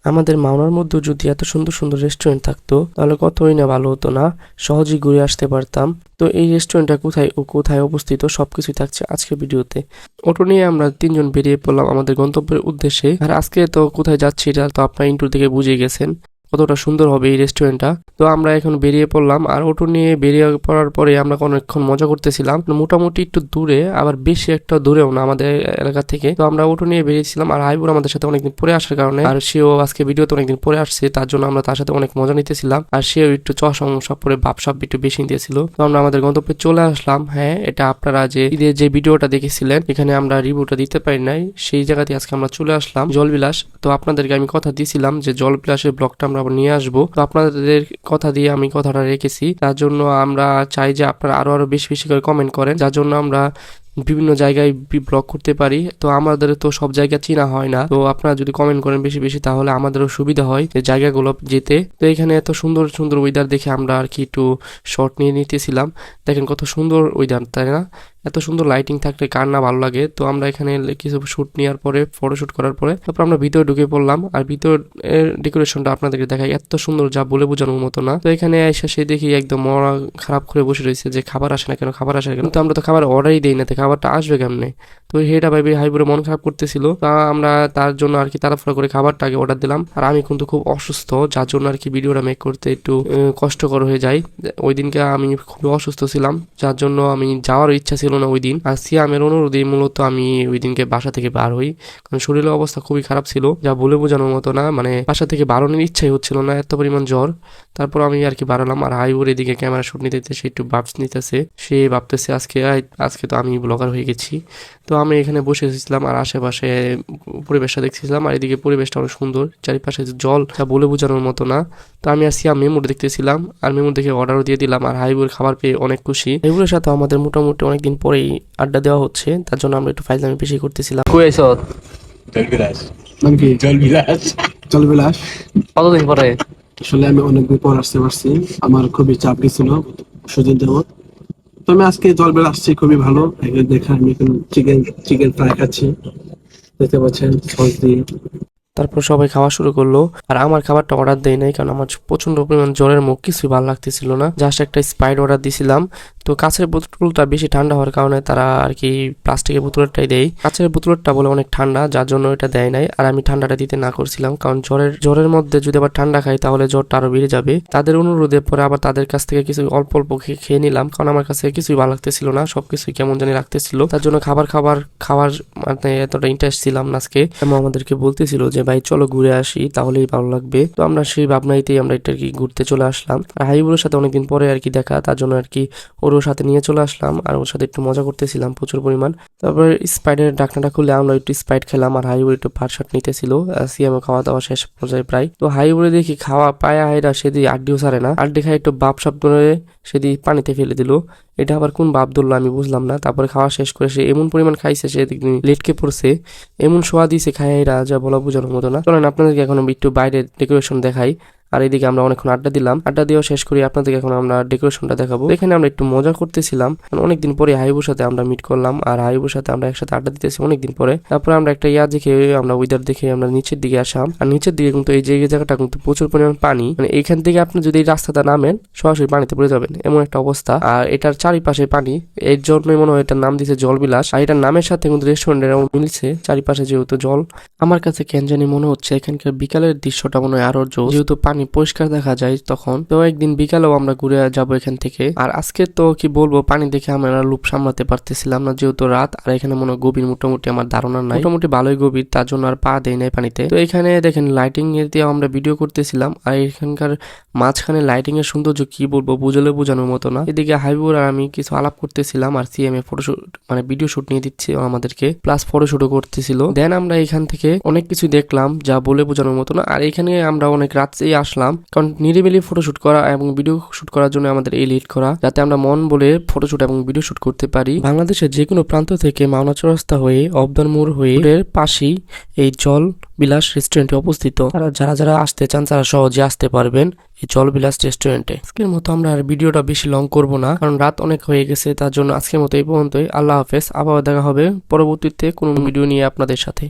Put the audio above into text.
আমাদের মাওনার মধ্যে যদি এত সুন্দর সুন্দর রেস্টুরেন্ট থাকতো তাহলে কতই না ভালো হতো না, সহজেই ঘুরে আসতে পারতাম। তো এই রেস্টুরেন্টটা কোথায় ও কোথায় অবস্থিত সবকিছুই থাকছে আজকের ভিডিওতে। অটো নিয়ে আমরা তিনজন বেরিয়ে পড়লাম আমাদের গন্তব্যের উদ্দেশ্যে। আর আজকে তো কোথায় যাচ্ছি এটা তো আপনার ইন্ট্রো থেকে বুঝে গেছেন কতটা সুন্দর হবে এই রেস্টুরেন্টটা। তো আমরা এখন বেরিয়ে পড়লাম, আর অটো নিয়ে বেরিয়ে পড়ার পরে আমরা অনেকক্ষণ মজা করতেছিলাম। মোটামুটি একটু দূরে, আবার বেশি একটা দূরেও না আমাদের এলাকা থেকে। তো আমরা অটো নিয়ে বেরিয়েছিলাম, আর হাইবুর আমাদের সাথে অনেকদিন পরে আসার কারণে, আর সেও আজকে ভিডিওতে অনেকদিন পরে আসছে, তার জন্য আমরা তার সাথে অনেক মজা নিতেছিলাম। আর সেও একটু সব পরে ভাবসাব একটু বেশি নিতেছিল। তো আমরা আমাদের গন্তব্যে চলে আসলাম। হ্যাঁ, এটা আপনারা যে ঈদের যে ভিডিওটা দেখেছিলেন এখানে আমরা রিভিউটা দিতে পারি নাই, সেই জায়গাতে আজকে আমরা চলে আসলাম জলবিলাস। তো আপনাদেরকে আমি কথা দিয়েছিলাম যে জলবিলাসের ব্লগটা আমরা নিয়ে আসবো। তো আপনাদের কথা দিয়ে আমি কথাটা রেখেছি, তার জন্য আমরা চাই যে আপনারা আরো বেশি বেশি করে কমেন্ট করেন, যার জন্য আমরা বিভিন্ন জায়গায় ব্লগ করতে পারি। তো আমাদের তো সব জায়গা চেনা হয় না, তো আপনারা যদি কমেন্ট করেন বেশি বেশি তাহলে আমাদেরও সুবিধা হয় যে জায়গাগুলো যেতে। তো এখানে এত সুন্দর সুন্দর ওয়েদার দেখে আমরা আর কি একটু শর্ট নিয়ে নিতেছিলাম। দেখেন কত সুন্দর ওয়েদার, তাই না? এত সুন্দর লাইটিং থাকলে কার না ভালো লাগে। তো আমরা এখানে কিছু শুট নেওয়ার পরে, ফটোশুট করার পরে তারপর আমরা ভিতরে ঢুকে পড়লাম। আর ভিতরের ডেকোরেশনটা আপনাদেরকে দেখাই, এত সুন্দর যা বলে বোঝানোর মতো না। তো এখানে এসে সে দেখি একদম মরা খারাপ করে বসে রয়েছে যে খাবার আসে না কেন, খাবার আসে না কেন। তো আমরা তো খাবার অর্ডারই দিই না, তো খাবারটা আসবে কেমনে? তো সেটা ভাবি হাইবুরে মন খারাপ করতেছিল। তা আমরা তার জন্য আর কি তাড়াহুড়া করে খাবারটা আগে অর্ডার দিলাম। আর আমি কিন্তু খুব অসুস্থ, যার জন্য আর কি ভিডিওটা মেক করতে একটু কষ্টকর হয়ে যায়। ওই দিনকে আমি খুবই অসুস্থ ছিলাম, যার জন্য আমি যাওয়ার ইচ্ছা ছিল না ওই দিন। আর সিয়ামের অনুরোধে মূলত আমি ওই দিনকে বাসা থেকে বার হই, কারণ শরীরের অবস্থা খুবই খারাপ ছিল, যা বলে বোঝানোর মতো না। মানে বাসা থেকে বাড়ানোর ইচ্ছাই হচ্ছিল না, এত পরিমাণ জ্বর। তারপর আমি আর কি বাড়ালাম। আর হাইবুর এদিকে ক্যামেরা শুট নিতে সে একটু ভাবস নিতেছে, সে ভাবতেছে আজকে তো আমি ব্লগার হয়ে গেছি। তো আমি এখানে বসে এসেছিলাম আর আশেপাশে পরিবেশটা দেখতেছিলাম। আর এদিকে পরিবেশটা অনেক সুন্দর, চারিপাশে জল, যা বলে বোঝানোর মতো না। তো আমি আর সিয়াম মেমোর দেখতেছিলাম, আর মেমোর দেখে অর্ডারও দিয়ে দিলাম। আর হাইবুর খাবার পেয়ে অনেক খুশি। হাইবুরের সাথে আমাদের মোটামুটি অনেকদিন পরেই আড্ডা দেওয়া হচ্ছে, তার জন্য আমরা একটু ফাইজলামি বেশি করতেছিলাম। জলবিলাস নাম কি? জলবিলাস কতদিন পরে? আসলে আমি অনেকদিন পর আসতে পারছি, আমার খুবই চাপ গেছিল সুযোগ দেওয়া। তো আমি আজকে জলবিলাস আসছি, খুবই ভালো দেখা। আমি এখন চিকেন ফ্রাই খাচ্ছি, দেখতে পাচ্ছেন সস দিয়ে। তারপর সবাই খাওয়া শুরু করলো, আর আমার খাবারটা অর্ডার দেয় নাই, কারণ আমার প্রচন্ড পরিমাণ জ্বরের মুখ, কিছুই ভালো লাগতেছিল না। জাস্ট একটা স্প্রাইট অর্ডার দিছিলাম। তো কাঁচের বোতলটা বেশি ঠান্ডা হওয়ার কারণে তারা আর কি প্লাস্টিকের বোতলটাই দেয়। কাঁচের বোতলটা বলে অনেক ঠান্ডা, যার জন্য এটা দেয় নাই। আর আমি ঠান্ডাটা দিতে না করছিলাম, কারণ জ্বরের মধ্যে যদি আবার ঠান্ডা খাই তাহলে জ্বরটা আরো বেড়ে যাবে। তাদের অনুরোধে পরে আবার তাদের কাছ থেকে কিছু অল্প অল্প খেয়ে নিলাম, কারণ আমার কাছে কিছুই ভালো লাগতেছিল না, সবকিছুই কেমন জানি লাগতেছিল। তার জন্য খাওয়ার মানে এতটা ইন্টারেস্ট ছিলাম না আজকে। এবং আমাদেরকে বলতেছিল যে ভাই চলো ঘুরে আসি, তাহলেই ভালো লাগবে। তো আমরা সেই ভাবনাইতেই আমরা এটা কি ঘুরতে চলে আসলাম। আর হাইবুরের সাথে অনেকদিন পরে আর কি দেখা, তার জন্য আর কি ওর সাথে নিয়ে চলে আসলাম, আর ওর সাথে একটু মজা করতেছিলাম প্রচুর পরিমাণ। তারপর স্প্রাইটের ঢাকনাটা খুলে আমরা একটু স্প্রাইট খেলাম, আর হাইবুর একটু পারশাট নিতেছিল। সিএমও খাওয়া দাওয়া শেষ পর্যায়ে প্রায়। তো হাইবুরে দেখি খাওয়া পায়া হাইরা সেদি আড্ডিও সারে না, আড্ডি খাই একটু বাপ সাপ ধরে সেদি পানিতে ফেলে দিল। এটা আবার কোন বাপ ধরলো আমি বুঝলাম না। তারপরে খাওয়া শেষ করে সে এমন পরিমাণ খাইছে, সে লেটকে পড়ছে, এমন সোয়া দিয়েছে খাইরা যা বলা বোঝানোর মতো না। চলেন আপনাদেরকে এখন একটু বাইরের ডেকোরেশন দেখাই। আর এদিকে আমরা অনেকক্ষণ আড্ডা দিলাম, আড্ডা দিয়েও শেষ করি। আপনাদেরকে এখন আমরা ডেকোরেশনটা দেখাবো। এখানে আমরা একটু মজা করতেছিলাম, অনেকদিন পরে হাইবুর সাথে আমরা মিট করলাম, আর হাইবুর সাথে আমরা একসাথে আড্ডা দিতেছি অনেকদিন পরে। তারপরে আমরা একটা দেখে, আমরা ওয়েদার দেখে আমরা নিচের দিকে আসলাম। আর নিচের দিকে কিন্তু এই জায়গাটা কিন্তু প্রচুর পরিমাণ পানি, মানে এখান থেকে আপনি যদি এই রাস্তাটা নামেন সরাসরি পানিতে পড়ে যাবেন, এমন একটা অবস্থা। আর এটার চারিপাশে পানি, এর জন্যই মনে হয় এটার নাম দিয়েছে জলবিলাস। আর এটার নামের সাথে কিন্তু রেস্টুরেন্টের মিলছে, চারিপাশে যেহেতু জল। আমার কাছে কেন জানি মনে হচ্ছে এখানকার বিকালের দৃশ্যটা মনে হয় আরো জোর, যেহেতু পানি পরিষ্কার দেখা যায় তখন। তো একদিন বিকালেও আমরা ঘুরে যাবো এখান থেকে। আর আজকে তো কি বলবো, পানি দেখে আমরা লুপ সামলাতে পারতেছিলাম না, যেহেতু রাত। আর এখানে মনে হয় গভীর মোটামুটি আমার ধারণা নাই, মোটামুটি ভালোই গভীর, তার জন্য আর পা দেয় নাই পানিতে। তো এখানে দেখেন লাইটিং এর দিয়ে আমরা ভিডিও করতেছিলাম, আর এখানকার মাঝখানে লাইটিং এর সৌন্দর্য কি বলবো, বোঝানোর মতো না। এদিকে হাইবুর আর আমি কিছু আলাপ করতেছিলাম, আর সিএম এ ফটোশুট মানে ভিডিও শুট নিয়ে দিচ্ছে আমাদেরকে, প্লাস ফটোশুটও করতেছিল। দেন আমরা এখান থেকে অনেক কিছু দেখলাম যা বলে বোঝানোর মতো না। আর এখানে আমরা অনেক রাত্রেই আসলাম, কারণ নিরিবিলি ফটোশুট করা এবং ভিডিও শুট করার জন্য আমাদের এই লিড করা, যাতে আমরা মন বলে ফটোশুট এবং ভিডিও শুট করতে পারি। বাংলাদেশের যে কোনো প্রান্ত থেকে মাওনা চৌরাস্তা হয়ে অবদান মোড় হয়ে পাশেই এই জলবিলাস রেস্টুরেন্টে অবস্থিত। যারা আসতে চান তারা সহজে আসতে পারবেন এই জলবিলাস রেস্টুরেন্টে। আজকের মতো আমরা আর ভিডিওটা বেশি লং করব না, কারণ রাত অনেক হয়ে গেছে, তার জন্য আজকের মতো এই পর্যন্তই। আল্লাহ হাফেজ, আবার দেখা হবে পরবর্তীতে কোনো ভিডিও নিয়ে আপনাদের সাথে।